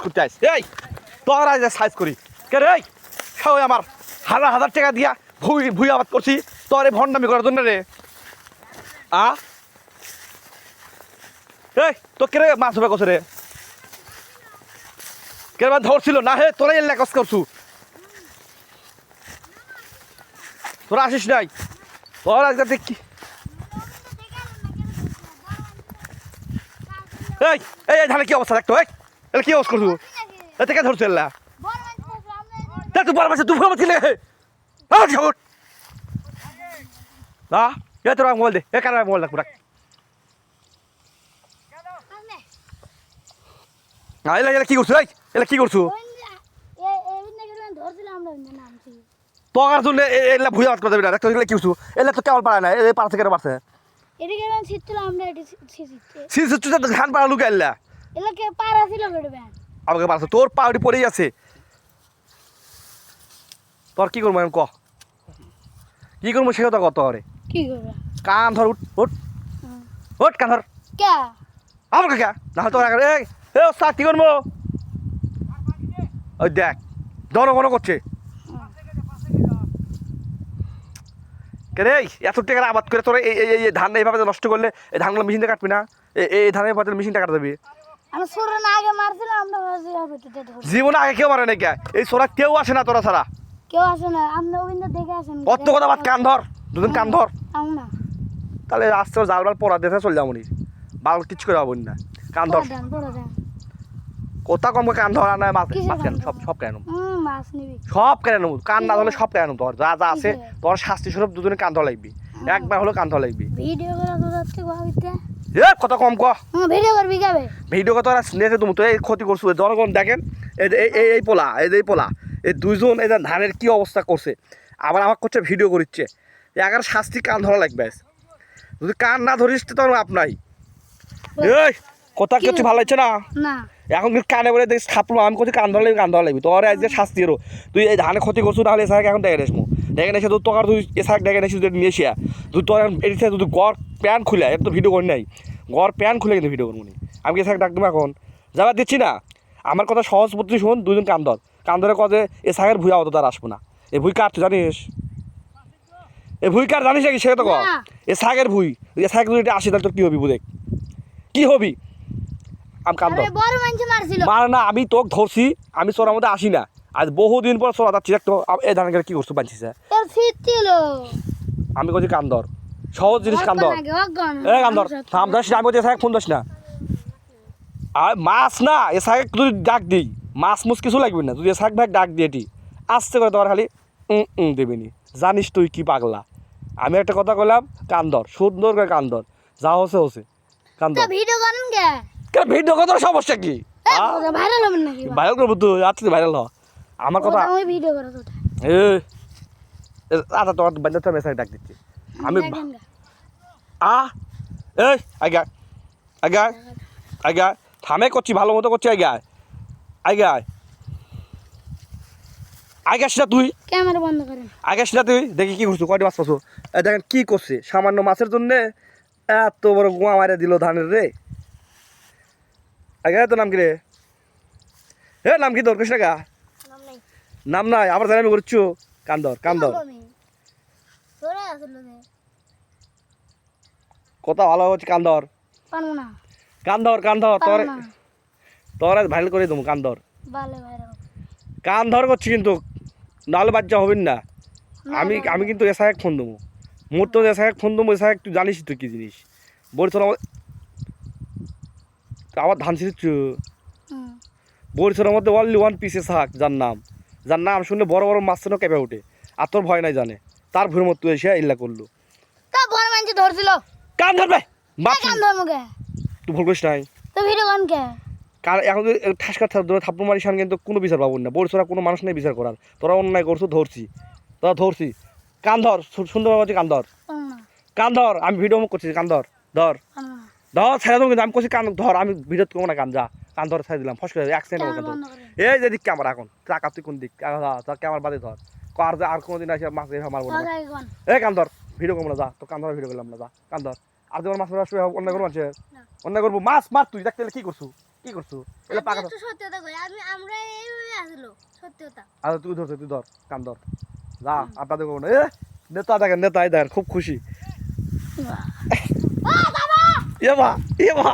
করতে আইস এই তোর আজ সাইজ করি কে রে সবাই আমার হাজার হাজার টাকা দিয়া ভুই আবাদ করছি তোর এই ভণ্ডামি করার জন্য রে এই তো কে রে মাছ ধরে করছে রে কে ধরছিল না হে তোরাই এলাকা কস করছু তোরা আসিস নাই তোর আজকে দেখি এই এই ধানে কি অবস্থা দেখতো এই কি অবস্থা করছু এ থেকে ধরছে এলা তুই বড় মাছ তুই বড় মাছ ছিলে না এ তোরা মোবাইল দে এ কারা মোবাইল রাখ রাখ এলা এলা কি করছু এলা কি করছু তোর জন্য এলা ভুয়া বাদ করে দেবে না দেখতো এলা কি করছু এলা তো কেবল পারে না এই পার থেকে পারছে এদিকে আমি ছিটছিল আমরা এটি ছিটছে ছিটছে তো ধান পাড়া লুকা এলা এলাকে পারা ছিল গড়বে আমাকে পারছে তোর পাউডি পড়েই আছে তোর কি করবো ক কি করবো সে কথা কত হরে কি করবে কান ধর উঠ উঠ উঠ কান ধর কে আমার কাকা না তোর আগে এ ওস্তাদ কি করবো ওই দেখ দন মনে করছে কে রে এত টাকার আবাদ করে তোর এই ধান এইভাবে নষ্ট করলে এই ধানগুলো মেশিনটা কাটবি না এই ধানের পাতে মেশিনটা কাটা দেবি আমি সোরা না আগে মারছিল আমরা জীবনে আগে কেউ মারে না কে এই সোরা কেউ আসে না তোরা ছাড়া কেউ আসে না আপনি ওইদিন দেখে আসেন কত কথা বাদ কান ধর দুদিন কান ধর না তাহলে আস্তে জালবাল পড়া দেখে চলে যাবো নি বাল কিছু করে যাবো না কান ধর কোথা কম কান ধর আর নয় মাছ মাছ কেন সব কেন মাছ নিবি সব কেন নেবো কান না ধরলে সব কেন তোর যা যা আছে তোর শাস্তি স্বরূপ দুজনে কান ধর লাগবি একবার হলো কান ধর লাগবি ভিডিও করে তো যাচ্ছে ভাবিতে এ কত কম ক ভিডিও করবি কবে ভিডিও কত নেছে তুমি তো এই ক্ষতি করছো জনগণ দেখেন এই পোলা এই পোলা এই দুইজন এই ধানের কি অবস্থা করছে আবার আমার করছে ভিডিও করিচ্ছে এগার শাস্তি কান ধরা লাগবে যদি কান না ধরিস তো আপনাই এই কথা কিছু ভালো লাগছে না না এখন কানে বলে দেখিস থাপলো আমি করছি কান ধরা লাগবি তোর আজকে শাস্তি এরো তুই এই ধানে ক্ষতি করছো তাহলে এসাকে এখন ডেকে নেসমু ডেকে নেছে তোর তোর তুই এসাক ডেকে নেছিস নিয়ে এসিয়া তুই তোর এদিকে তুই গড় প্যান্ট খুলে এক তো ভিডিও করি নাই গড় প্যান্ট খুলে কিন্তু ভিডিও করবো নি আমি এসাক ডাক দেবো এখন যাবার দিচ্ছি না আমার কথা সহজ পদ্ধতি শোন দুজন কান ধরে কজে এ শাকের ভুই আওতো তার আসবো না এই ভুই কার তুই জানিস এই ভুই কার জানিস নাকি সে তো কর এ শাকের ভুই এ শাক যদি আসি তাহলে তোর কী হবি বুঝে কী হবি আমি কান ধর মার না আমি তোকে ধরছি আমি সোরার মধ্যে আসি না আজ বহুদিন পর সোরা যাচ্ছি দেখতো এই ধান কি করছো বানছিস আমি বলছি কান ধর সহজ জিনিস কান ধর এ কান ধর থাম ধর আমি বলছি এসে ফোন ধরিস না আর মাছ না এ শাক যদি ডাক দিই মাছ মুছ কিছু লাগবে না যদি এ শাক ভাগ ডাক দিয়ে এটি আসতে করে তোমার খালি দেবিনি জানিস তুই কি পাগলা আমি একটা কথা বললাম কান ধর সুন্দর করে কান ধর যা হচ্ছে হচ্ছে কান ধর ভিডিও করেন কে ভিডিও কত সমস্যা কি ভাইরাল হবেন নাকি ভাইরাল করবো তুই আজকে ভাইরাল হ আমার কথা আমি ভিডিও করে তো আচ্ছা তোমার বান্ধব মেসেজ ডাক দিচ্ছি আমি এই আগে আগে আগে থামে করছি ভালো মতো করছি আগে আগে আগে আসিস না তুই ক্যামেরা বন্ধ করেন আগে আসিস না তুই দেখি কি করছো কয়টি মাছ পাচ্ছ দেখেন কি করছে সামান্য মাছের জন্যে এত বড় গোয়া মারে দিল ধানের রে আগে তোর নাম কি রে হে নাম কি তোর কৃষ্ণ গা নাম নাই আবার জানি আমি করছো কান্দর কথা ভালো হচ্ছে কান্দর তোর তোর আজ ভাইরাল করে দেবো কান্দর করছি কিন্তু নাহলে বাচ্চা হবেন না আমি কিন্তু এসা এক ফোন দেবো মোট তো এসা এক ফোন দেবো এসা এক তুই জানিস তুই কি জিনিস বলছো আবার ধান ছিঁড়ছ বরিশালের মধ্যে অনলি ওয়ান পিসে শাক যার নাম শুনলে বড় বড় মাছ যেন কেঁপে ওঠে আর তোর ভয় নাই জানে তার ভুঁড়ের মতো এসে ইল্লা করলো কান ধরবে তুই ভুল করিস নাই কার এখন ঠাসকা থাপ্পড় মারি সান কিন্তু কোনো বিচার পাবো না বরিশালের কোনো মানুষ নেই বিচার করার তোরা অন্যায় করছো ধরছি কান ধর সুন্দর হচ্ছে কান ধর আমি ভিডিও করছি কান ধর ছেড়ে দেবো কিন্তু আমি করছি কান ধর আমি ভিডিও করবো না কান ধর ছেড়ে দিলাম ফস করে অ্যাক্সিডেন্ট হবে কান এই যে দিক ক্যামেরা এখন টাকা তুই কোন দিক ক্যামেরা বাদে ধর আর কোনোদিন আসে মাছ মারবো না এই কান ধর ভিডিও করবো না যা তো কান ধর ভিডিও করলাম না যা কান ধর আর তোমার মাছ মারা অন্যায় করবো অন্যায় করবো মাছ মার তুই দেখতে কি করছু কি করছো এলা পাকা একটু সত্যি কথা কই আমরা এইভাবে আসলো সত্যি কথা আর তুই ধরছে তুই ধর কান ধর যা আপনাদের কোনো এ নেতা দেখেন নেতাই দেখেন খুব খুশি ও বাবা এ মা